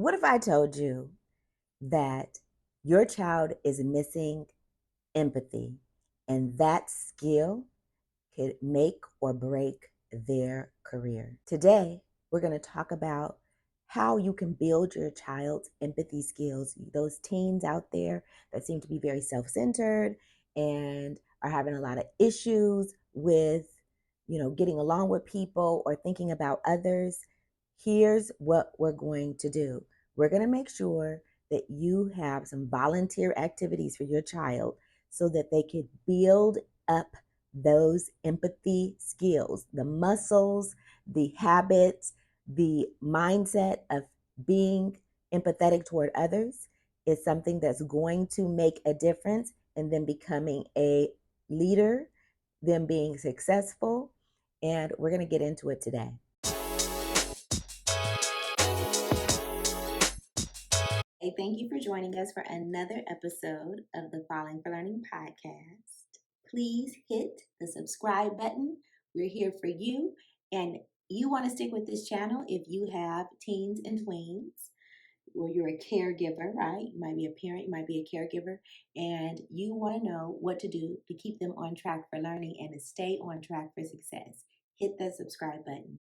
What if I told you that your child is missing empathy and that skill could make or break their career? Today, we're going to talk about how you can build your child's empathy skills. Those teens out there that seem to be very self-centered and are having a lot of issues with, getting along with people or thinking about others. Here's what we're going to do. We're going to make sure that you have some volunteer activities for your child so that they can build up those empathy skills, the muscles, the habits, the mindset of being empathetic toward others is something that's going to make a difference in them becoming a leader, them being successful. And we're going to get into it today. Hey, thank you for joining us for another episode of the Falling for Learning podcast. Please hit the subscribe button. We're here for you, and you want to stick with this channel if you have teens and tweens, or you're a caregiver, right? You might be a parent, you might be a caregiver, and you want to know what to do to keep them on track for learning and to stay on track for success. Hit the subscribe button.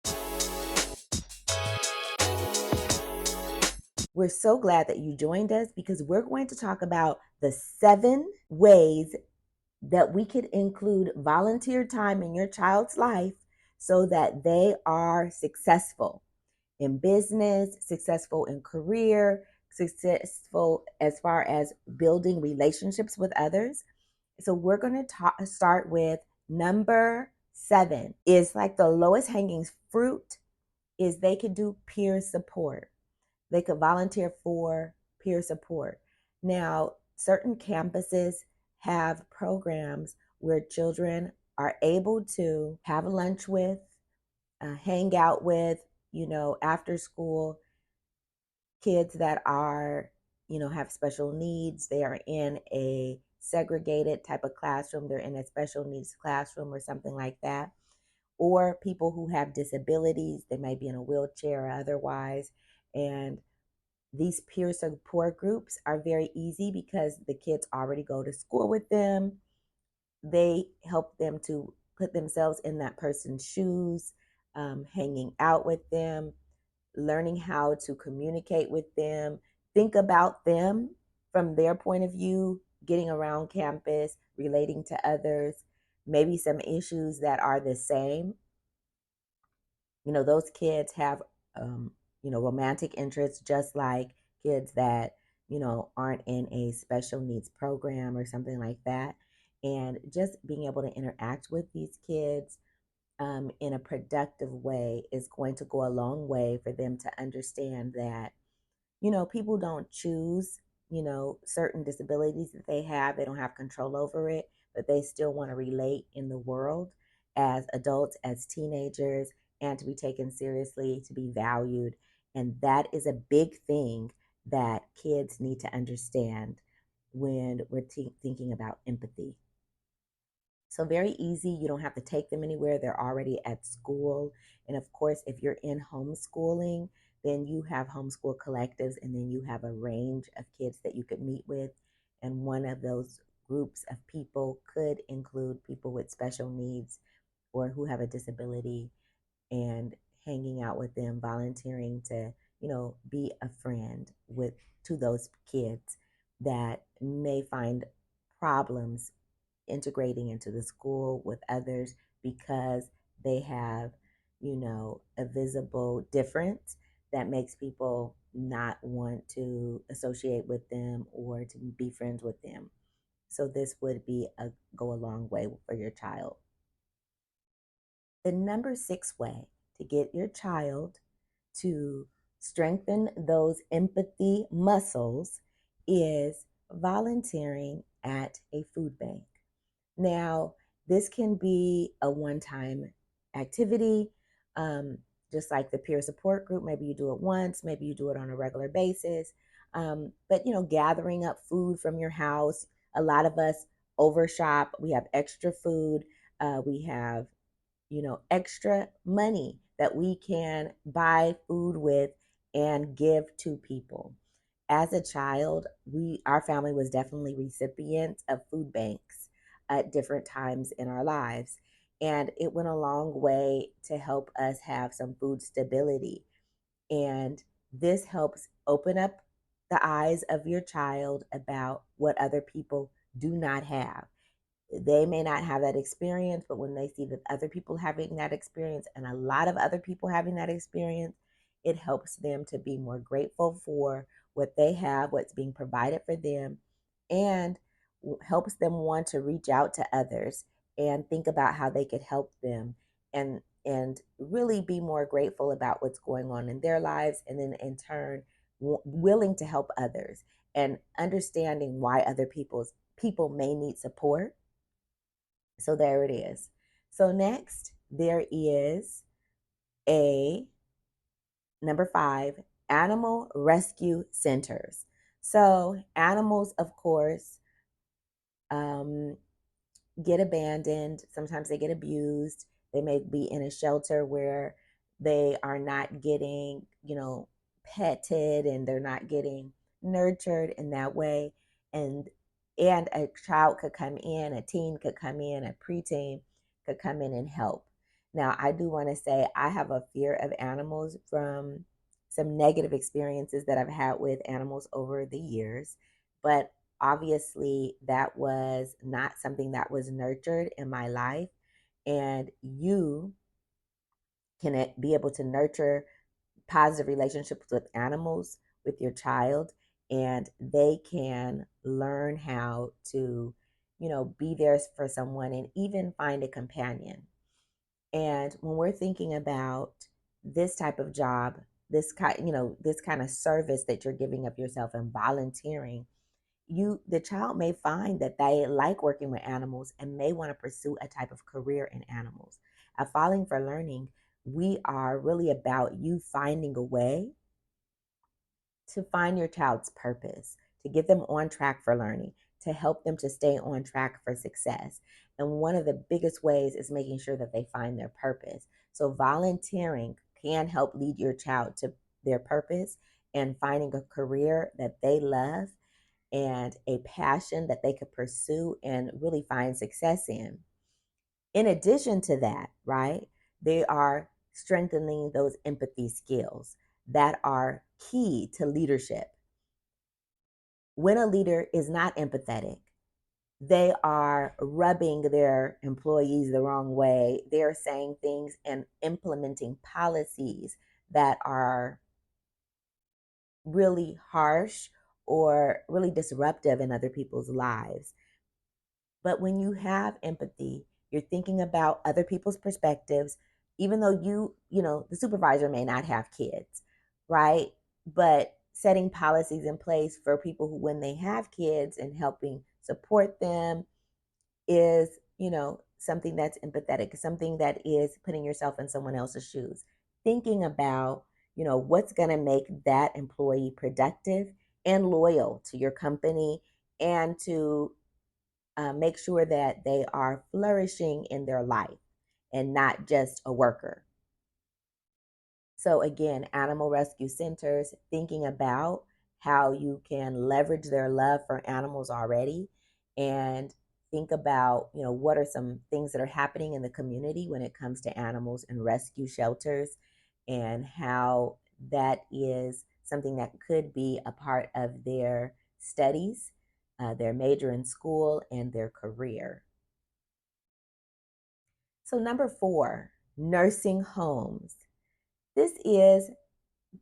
We're so glad that you joined us because we're going to talk about the 7 ways that we could include volunteer time in your child's life so that they are successful in business, successful in career, successful as far as building relationships with others. So we're going to start with number 7. Is like the lowest hanging fruit is they could do peer support. They could volunteer for peer support. Now, certain campuses have programs where children are able to have lunch with, hang out with, after school, kids that are, have special needs. They are in a segregated type of classroom. They're in a special needs classroom or something like that. Or people who have disabilities, they may be in a wheelchair or otherwise. And these peer support groups are very easy because the kids already go to school with them. They help them to put themselves in that person's shoes, hanging out with them, learning how to communicate with them, think about them from their point of view, getting around campus, relating to others, maybe some issues that are the same. Those kids have, romantic interests just like kids that, aren't in a special needs program or something like that. And just being able to interact with these kids in a productive way is going to go a long way for them to understand that, people don't choose, certain disabilities that they have. They don't have control over it, but they still want to relate in the world as adults, as teenagers, and to be taken seriously, to be valued. And that is a big thing that kids need to understand when we're thinking about empathy. So very easy. You don't have to take them anywhere. They're already at school. And of course, if you're in homeschooling, then you have homeschool collectives, and then you have a range of kids that you could meet with. And one of those groups of people could include people with special needs or who have a disability, and hanging out with them, volunteering to, be a friend to those kids that may find problems integrating into the school with others because they have, a visible difference that makes people not want to associate with them or to be friends with them. So this would go a long way for your child. The number 6 way to get your child to strengthen those empathy muscles is volunteering at a food bank. Now, this can be a one-time activity, just like the peer support group. Maybe you do it once, maybe you do it on a regular basis. But, gathering up food from your house. A lot of us overshop. We have extra food. We have, extra money that we can buy food with and give to people. As a child, our family was definitely recipients of food banks at different times in our lives. And it went a long way to help us have some food stability. And this helps open up the eyes of your child about what other people do not have. They may not have that experience, but when they see that other people having that experience and a lot of other people having that experience, it helps them to be more grateful for what they have, what's being provided for them, and helps them want to reach out to others and think about how they could help them, and really be more grateful about what's going on in their lives, and then in turn willing to help others and understanding why other people may need support. So there it is. So next, there is a number 5, animal rescue centers. So animals, of course, um, get abandoned. Sometimes they get abused. They may be in a shelter where they are not getting, petted, and they're not getting nurtured in that way. And a child could come in, a teen could come in, a preteen could come in and help. Now, I do want to say I have a fear of animals from some negative experiences that I've had with animals over the years, but obviously that was not something that was nurtured in my life. And you can be able to nurture positive relationships with animals with your child, and they can learn how to be there for someone and even find a companion. And when we're thinking about this type of job, this kind of service that you're giving of yourself and volunteering, the child may find that they like working with animals and may want to pursue a type of career in animals. At Falling for Learning, we are really about you finding a way to find your child's purpose, to get them on track for learning, to help them to stay on track for success. And one of the biggest ways is making sure that they find their purpose. So volunteering can help lead your child to their purpose and finding a career that they love and a passion that they could pursue and really find success in. In addition to that, right, they are strengthening those empathy skills that are key to leadership. When a leader is not empathetic, they are rubbing their employees the wrong way. They're saying things and implementing policies that are really harsh or really disruptive in other people's lives. But when you have empathy, you're thinking about other people's perspectives, even though the supervisor may not have kids, right? But setting policies in place for people who, when they have kids, and helping support them is, something that's empathetic, something that is putting yourself in someone else's shoes, thinking about, what's going to make that employee productive and loyal to your company, and to make sure that they are flourishing in their life and not just a worker. So, again, animal rescue centers, thinking about how you can leverage their love for animals already, and think about, what are some things that are happening in the community when it comes to animals and rescue shelters, and how that is something that could be a part of their studies, their major in school, and their career. So, number 4, nursing homes. This is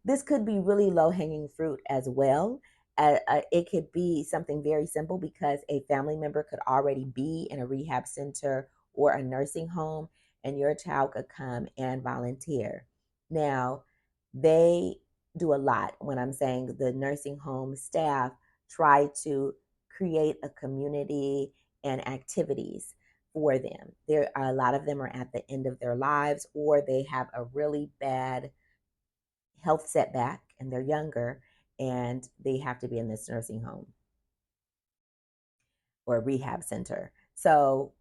this could be really low hanging fruit as well. It could be something very simple because a family member could already be in a rehab center or a nursing home, and your child could come and volunteer. Now, they do a lot. When I'm saying the nursing home staff try to create a community and activities for them. There are a lot of them are at the end of their lives, or they have a really bad health setback and they're younger, and they have to be in this nursing home or rehab center. So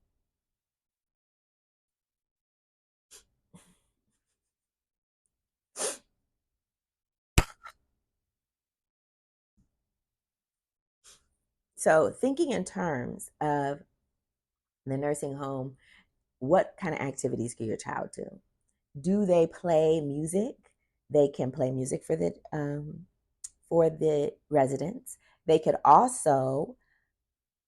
So, thinking in terms of the nursing home, what kind of activities can your child do? Do they play music? They can play music for the residents. They could also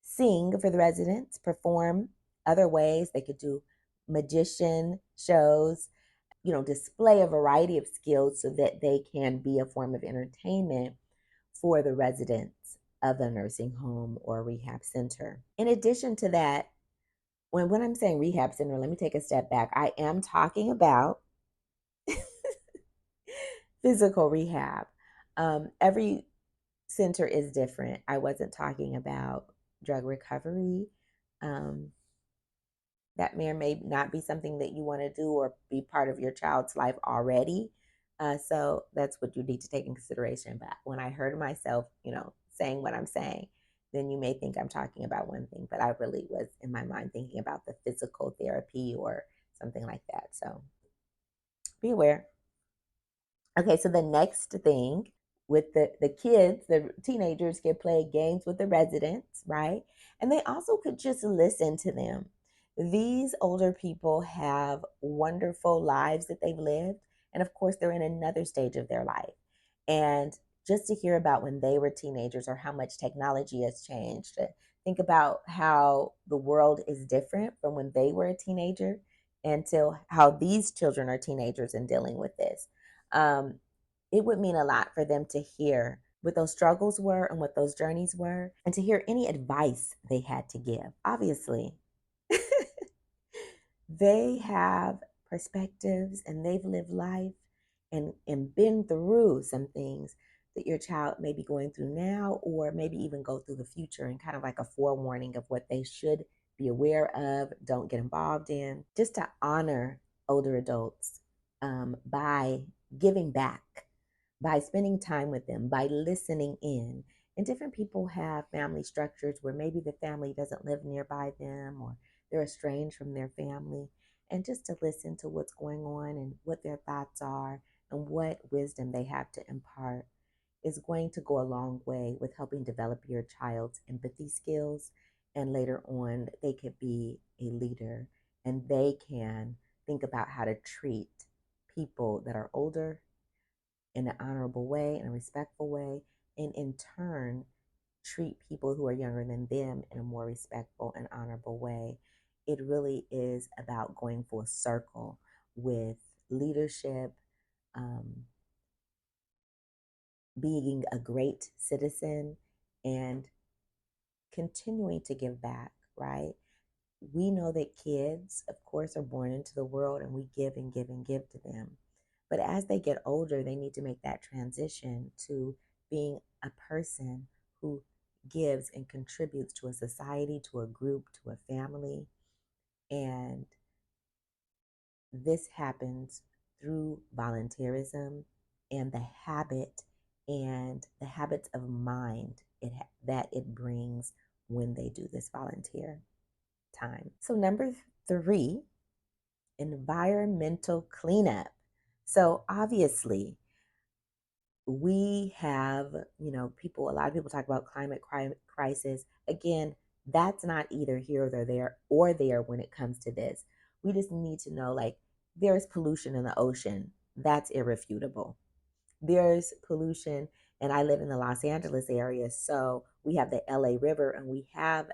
sing for the residents, perform other ways. They could do magician shows, display a variety of skills so that they can be a form of entertainment for the residents of the nursing home or rehab center. In addition to that, when I'm saying rehab center, let me take a step back. I am talking about physical rehab. Every center is different. I wasn't talking about drug recovery. Um, that may or may not be something that you want to do or be part of your child's life already. So that's what you need to take in consideration. But when I heard myself, saying what I'm saying, then you may think I'm talking about one thing, but I really was in my mind thinking about the physical therapy or something like that. So be aware. Okay, so the next thing with the kids, the teenagers can play games with the residents, right? And they also could just listen to them. These older people have wonderful lives that they've lived. And of course, they're in another stage of their life. And just to hear about when they were teenagers or how much technology has changed, think about how the world is different from when they were a teenager until how these children are teenagers and dealing with this. Um, it would mean a lot for them to hear what those struggles were and what those journeys were, and to hear any advice they had to give. Obviously, they have perspectives and they've lived life and been through some things that your child may be going through now, or maybe even go through the future, and kind of like a forewarning of what they should be aware of, don't get involved in, just to honor older adults by giving back, by spending time with them, by listening in. And different people have family structures where maybe the family doesn't live nearby them, or they're estranged from their family. And just to listen to what's going on and what their thoughts are and what wisdom they have to impart is going to go a long way with helping develop your child's empathy skills. And later on, they could be a leader and they can think about how to treat people that are older in an honorable way, in a respectful way, and in turn, treat people who are younger than them in a more respectful and honorable way. It really is about going full circle with leadership, um, being a great citizen, and continuing to give back, right? We know that kids, of course, are born into the world and we give and give and give to them. But as they get older, they need to make that transition to being a person who gives and contributes to a society, to a group, to a family. And this happens through volunteerism and the habits of mind that it brings when they do this volunteer time. So number 3, environmental cleanup. So obviously, we have, a lot of people talk about climate crisis. Again, that's not either here or there when it comes to this. We just need to know, like, there's pollution in the ocean. That's irrefutable. There's pollution, and I live in the Los Angeles area, so we have the LA River, and we have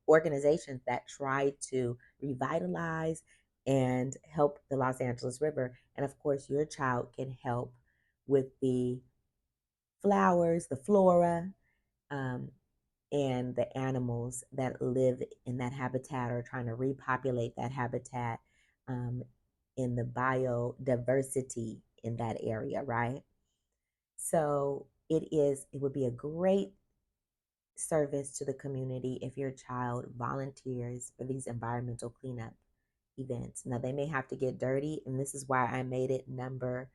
organizations that try to revitalize and help the Los Angeles River. And of course, your child can help with the flowers, the flora, um, and the animals that live in that habitat, or trying to repopulate that habitat, in the biodiversity in that area, right? So it would be a great service to the community if your child volunteers for these environmental cleanup events. Now, they may have to get dirty, and this is why I made it number.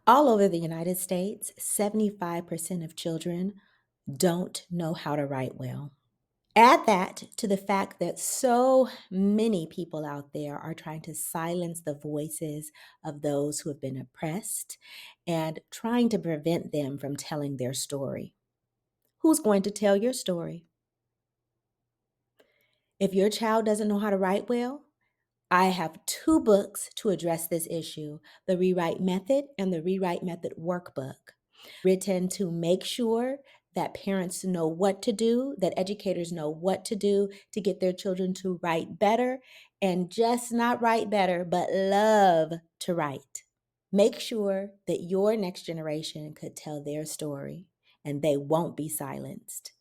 All over the United States, 75% of children don't know how to write well. Add that to the fact that so many people out there are trying to silence the voices of those who have been oppressed and trying to prevent them from telling their story. Who's going to tell your story? If your child doesn't know how to write well, I have two books to address this issue: The Rewrite Method and The Rewrite Method Workbook, written to make sure that parents know what to do, that educators know what to do to get their children to write better, and just not write better, but love to write. Make sure that your next generation could tell their story and they won't be silenced.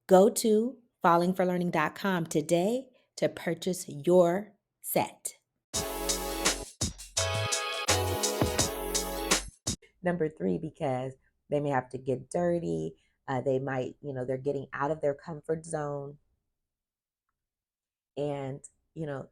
Go to fallingforlearning.com today to purchase your set. Number three, because they may have to get dirty. They might, they're getting out of their comfort zone. And,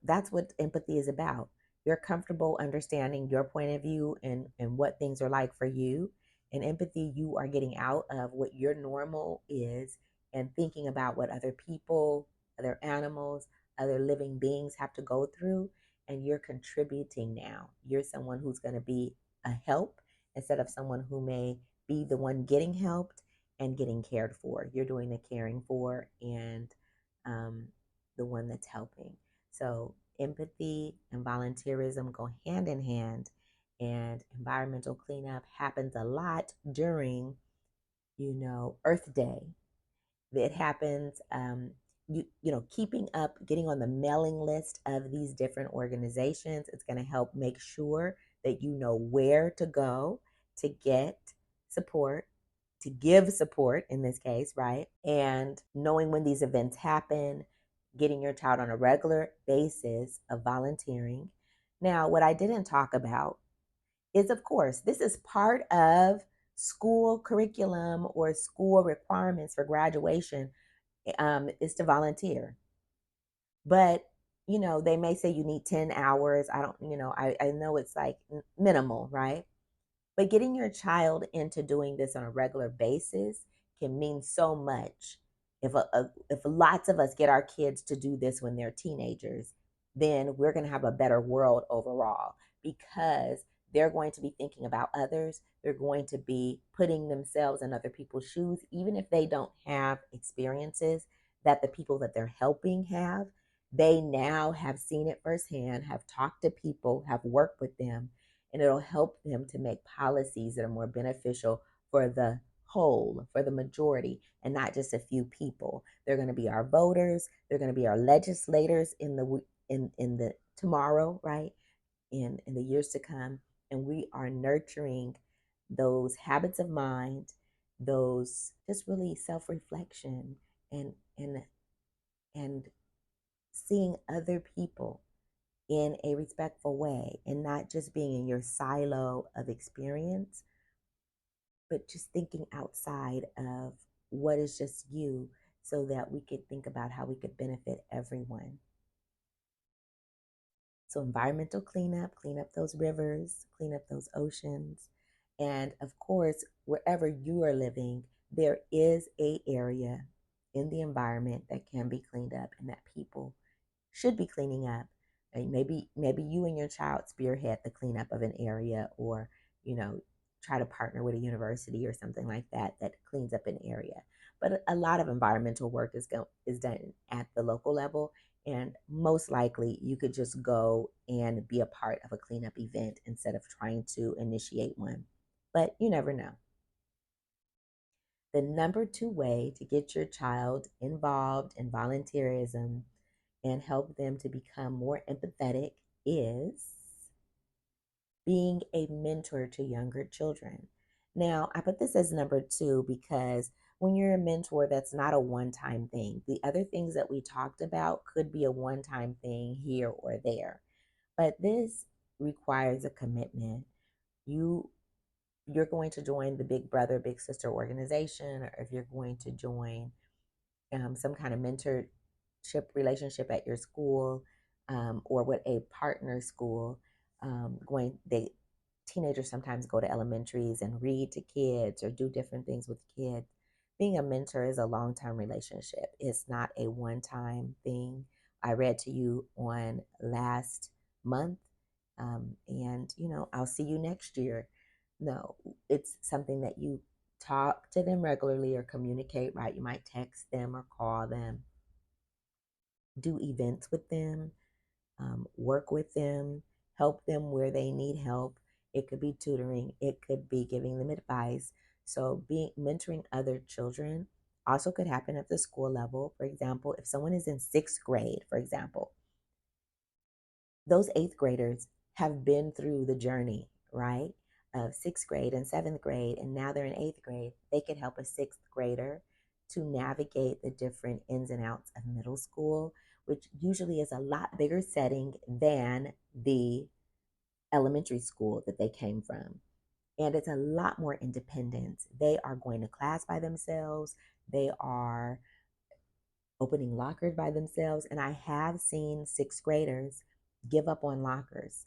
that's what empathy is about. You're comfortable understanding your point of view and what things are like for you. In empathy, you are getting out of what your normal is and thinking about what other people, other animals, other living beings have to go through. And you're contributing now. You're someone who's going to be a help instead of someone who may be the one getting helped and getting cared for. You're doing the caring for and um, the one that's helping. So empathy and volunteerism go hand in hand, and environmental cleanup happens a lot during, Earth Day. It happens, keeping up, getting on the mailing list of these different organizations. It's going to help make sure that you know where to go to get support, to give support in this case, right? And knowing when these events happen, getting your child on a regular basis of volunteering. Now, what I didn't talk about is, of course, this is part of school curriculum or school requirements for graduation, is to volunteer. But, they may say you need 10 hours. I don't, I know it's like minimal, right? But getting your child into doing this on a regular basis can mean so much. If lots of us get our kids to do this when they're teenagers, then we're going to have a better world overall, because they're going to be thinking about others. They're going to be putting themselves in other people's shoes, even if they don't have experiences that the people that they're helping have. They now have seen it firsthand, have talked to people, have worked with them, and it'll help them to make policies that are more beneficial for the whole, for the majority, and not just a few people. They're going to be our voters. They're going to be our legislators in the tomorrow, right? In the years to come, and we are nurturing those habits of mind, those just really self-reflection, and and and seeing other people in a respectful way, and not just being in your silo of experience, but just thinking outside of what is just you, so that we could think about how we could benefit everyone. So environmental cleanup, clean up those rivers, clean up those oceans. And of course, wherever you are living, there is a area in the environment that can be cleaned up and that people should be cleaning up. And maybe you and your child spearhead the cleanup of an area, or you know try to partner with a university or something like that that cleans up an area. But a lot of environmental work is done at the local level, and most likely you could just go and be a part of a cleanup event instead of trying to initiate one. But you never know. The number two way to get your child involved in volunteerism and help them to become more empathetic is being a mentor to younger children. Now, I put this as number two because when you're a mentor, that's not a one time thing. The other things that we talked about could be a one time thing here or there, but this requires a commitment. You you're going to join the big brother, big sister organization, or if you're going to join some kind of mentorship relationship at your school, or with a partner school. Going, they teenagers sometimes go to elementaries and read to kids or do different things with kids. Being a mentor is a long term relationship, it's not a one time thing. I read to you on last month, and I'll see you next year. No, it's something that you talk to them regularly or communicate, right? You might text them or call them, do events with them, work with them, help them where they need help. It could be tutoring, it could be giving them advice. So, being mentoring other children also could happen at the school level. For example, if someone is in sixth grade, for example, those eighth graders have been through the journey, right? Of sixth grade and seventh grade, and now they're in eighth grade. They could help a sixth grader to navigate the different ins and outs of middle school, which usually is a lot bigger setting than the elementary school that they came from. And it's a lot more independence. They are going to class by themselves, they are opening lockers by themselves. And I have seen sixth graders give up on lockers.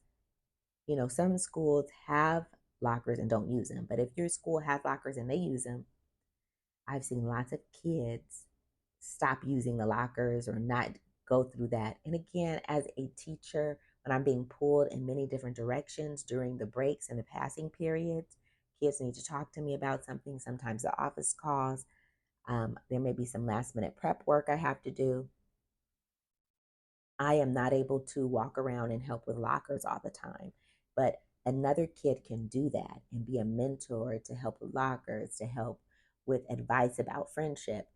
Some schools have lockers and don't use them, but if your school has lockers and they use them, I've seen lots of kids stop using the lockers or not go through that. And again, as a teacher, when I'm being pulled in many different directions during the breaks and the passing periods, kids need to talk to me about something. Sometimes the office calls. There may be some last minute prep work I have to do. I am not able to walk around and help with lockers all the time, but another kid can do that and be a mentor to help with lockers, to help with advice about friendship,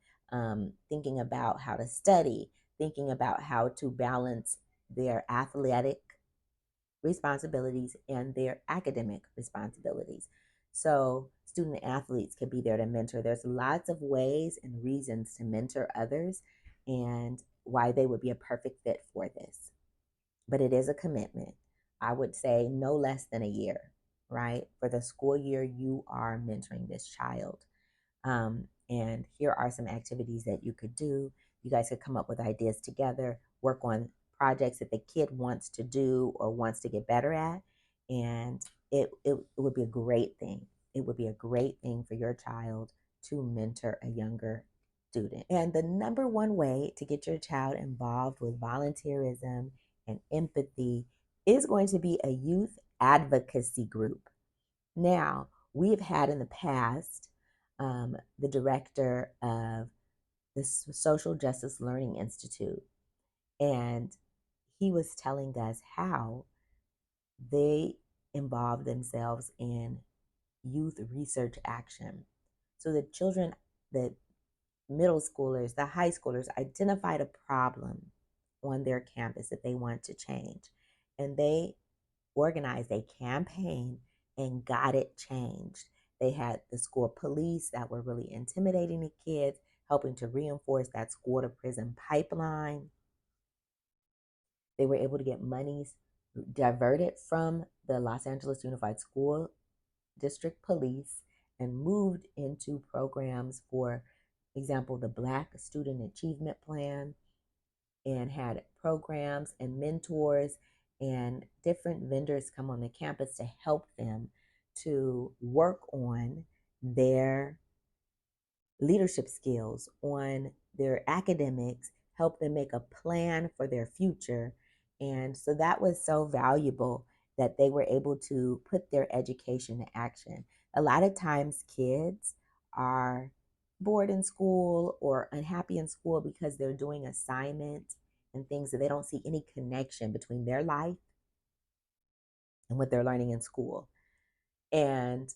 thinking about how to study, thinking about how to balance their athletic responsibilities and their academic responsibilities. So, student athletes could be there to mentor. There's lots of ways and reasons to mentor others and why they would be a perfect fit for this. But it is a commitment. I would say no less than a year, right? For the school year, you are mentoring this child. And here are some activities that you could do. You guys could come up with ideas together, work on projects that the kid wants to do or wants to get better at. And it would be a great thing. It would be a great thing for your child to mentor a younger student. And the number one way to get your child involved with volunteerism and empathy is going to be a youth advocacy group. Now, we've had in the past the director of the Social Justice Learning Institute, and he was telling us how they involve themselves in youth research action. So the children, the middle schoolers, the high schoolers identified a problem on their campus that they want to change, and they organized a campaign and got it changed. They had the school police that were really intimidating the kids, helping to reinforce that school to prison pipeline. They were able to get monies diverted from the Los Angeles Unified School District Police and moved into programs, for example, the Black Student Achievement Plan, and had programs and mentors and different vendors come on the campus to help them to work on their leadership skills, on their academics, help them make a plan for their future. And so that was so valuable that they were able to put their education to action. A lot of times, kids are bored in school or unhappy in school because they're doing assignments and things that they don't see any connection between their life and what they're learning in school. And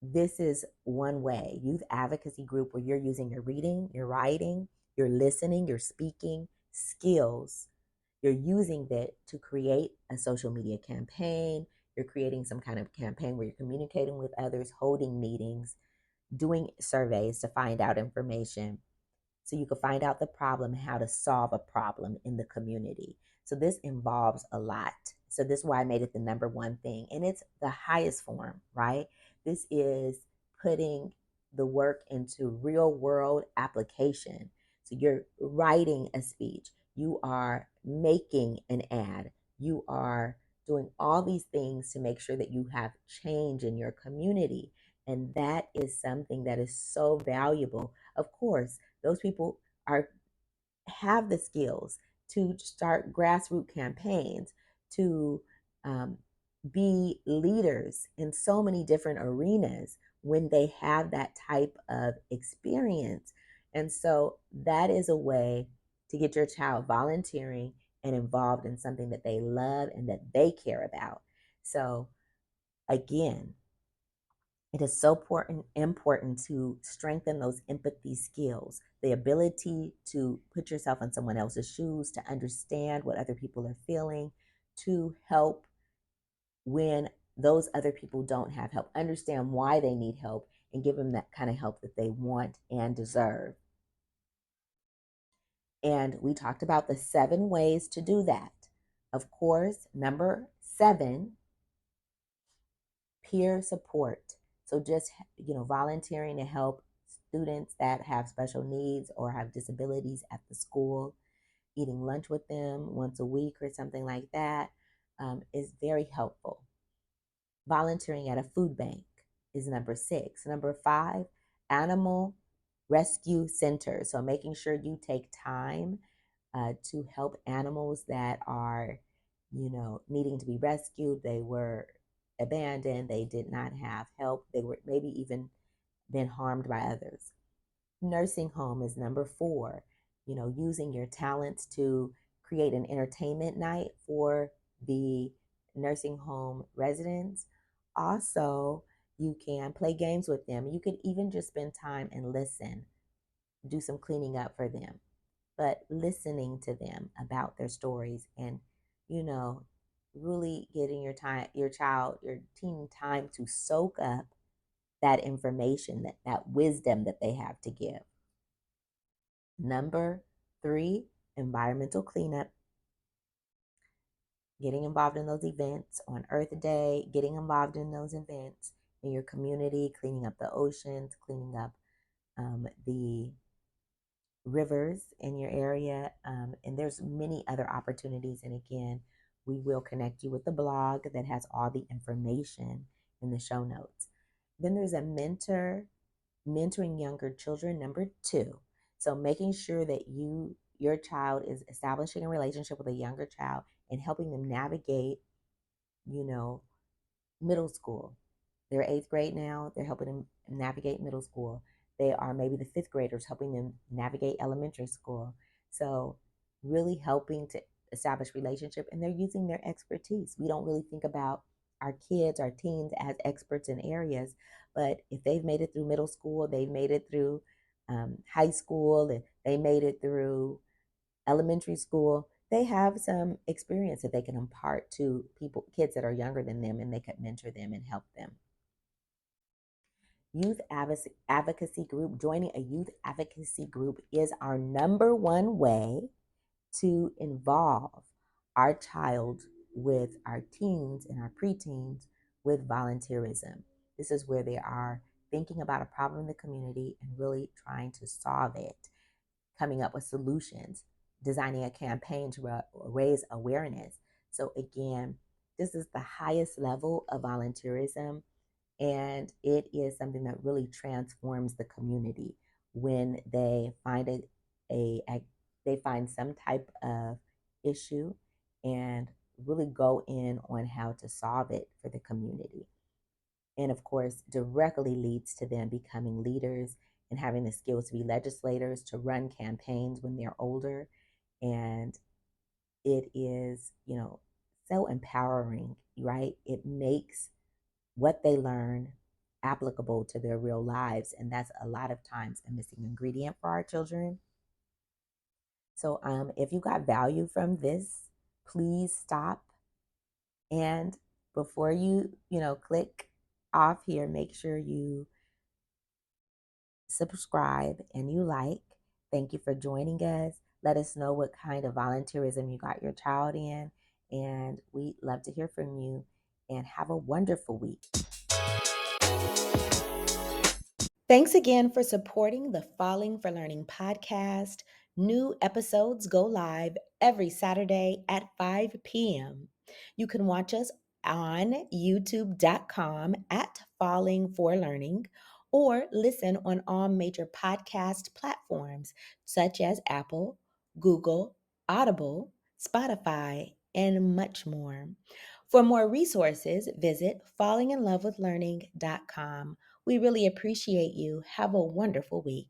this is one way, youth advocacy group, where you're using your reading, your writing, your listening, your speaking skills. You're using that to create a social media campaign. You're creating some kind of campaign where you're communicating with others, holding meetings, doing surveys to find out information, so you can find out the problem and how to solve a problem in the community. So this involves a lot. So this is why I made it the number one thing. And it's the highest form, right? This is putting the work into real world application. So you're writing a speech, you are making an ad, you are doing all these things to make sure that you have change in your community. And that is something that is so valuable. Of course, those people are have the skills to start grassroots campaigns, to um, be leaders in so many different arenas when they have that type of experience. And so that is a way to get your child volunteering and involved in something that they love and that they care about. So, again, it is so important to strengthen those empathy skills, the ability to put yourself in someone else's shoes, to understand what other people are feeling, to help when those other people don't have help, understand why they need help, and give them that kind of help that they want and deserve. And we talked about the 7 ways to do that. Of course, number 7, peer support. So just, volunteering to help students that have special needs or have disabilities at the school, eating lunch with them once a week or something like that, is very helpful. Volunteering at a food bank is number 6. Number 5, animal rescue centers. So making sure you take time to help animals that are, needing to be rescued. They were abandoned. They did not have help. They were maybe even been harmed by others. Nursing home is number 4. Using your talents to create an entertainment night for the nursing home residents. Also, you can play games with them. You could even just spend time and listen, do some cleaning up for them, but listening to them about their stories and, you know, really getting your child, your teen time to soak up that information, that wisdom that they have to give. Number 3, environmental cleanup, getting involved in those events on Earth Day, getting involved in those events in your community, cleaning up the oceans, cleaning up the rivers in your area. And there's many other opportunities. And again, we will connect you with the blog that has all the information in the show notes. Then there's a mentoring younger children, number 2. So making sure that your child is establishing a relationship with a younger child and helping them navigate, you know, middle school. They're eighth grade now. They're helping them navigate middle school. They are maybe the fifth graders helping them navigate elementary school. So really helping to establish relationship, and they're using their expertise. We don't really think about our kids, our teens as experts in areas, but if they've made it through middle school, they've made it through high school, and they made it through elementary school, they have some experience that they can impart to kids that are younger than them, and they could mentor them and help them. Youth advocacy group, joining a youth advocacy group is our number one way to involve our child with our teens and our preteens with volunteerism. This is where they are thinking about a problem in the community and really trying to solve it, coming up with solutions, designing a campaign to raise awareness. So, again, this is the highest level of volunteerism, and it is something that really transforms the community when they find they find some type of issue and really go in on how to solve it for the community. And of course, directly leads to them becoming leaders and having the skills to be legislators, to run campaigns when they're older. And it is, so empowering, right? It makes what they learn applicable to their real lives. And that's a lot of times a missing ingredient for our children. So if you got value from this, please stop. And before you click off here, make sure you subscribe and you like. Thank you for joining us. Let us know what kind of volunteerism you got your child in. And we'd love to hear from you. And have a wonderful week. Thanks again for supporting the Falling for Learning podcast. New episodes go live every Saturday at 5 p.m. You can watch us on youtube.com at Falling for Learning, or listen on all major podcast platforms such as Apple, Google, Audible, Spotify, and much more. For more resources, visit fallinginlovewithlearning.com. We really appreciate you. Have a wonderful week.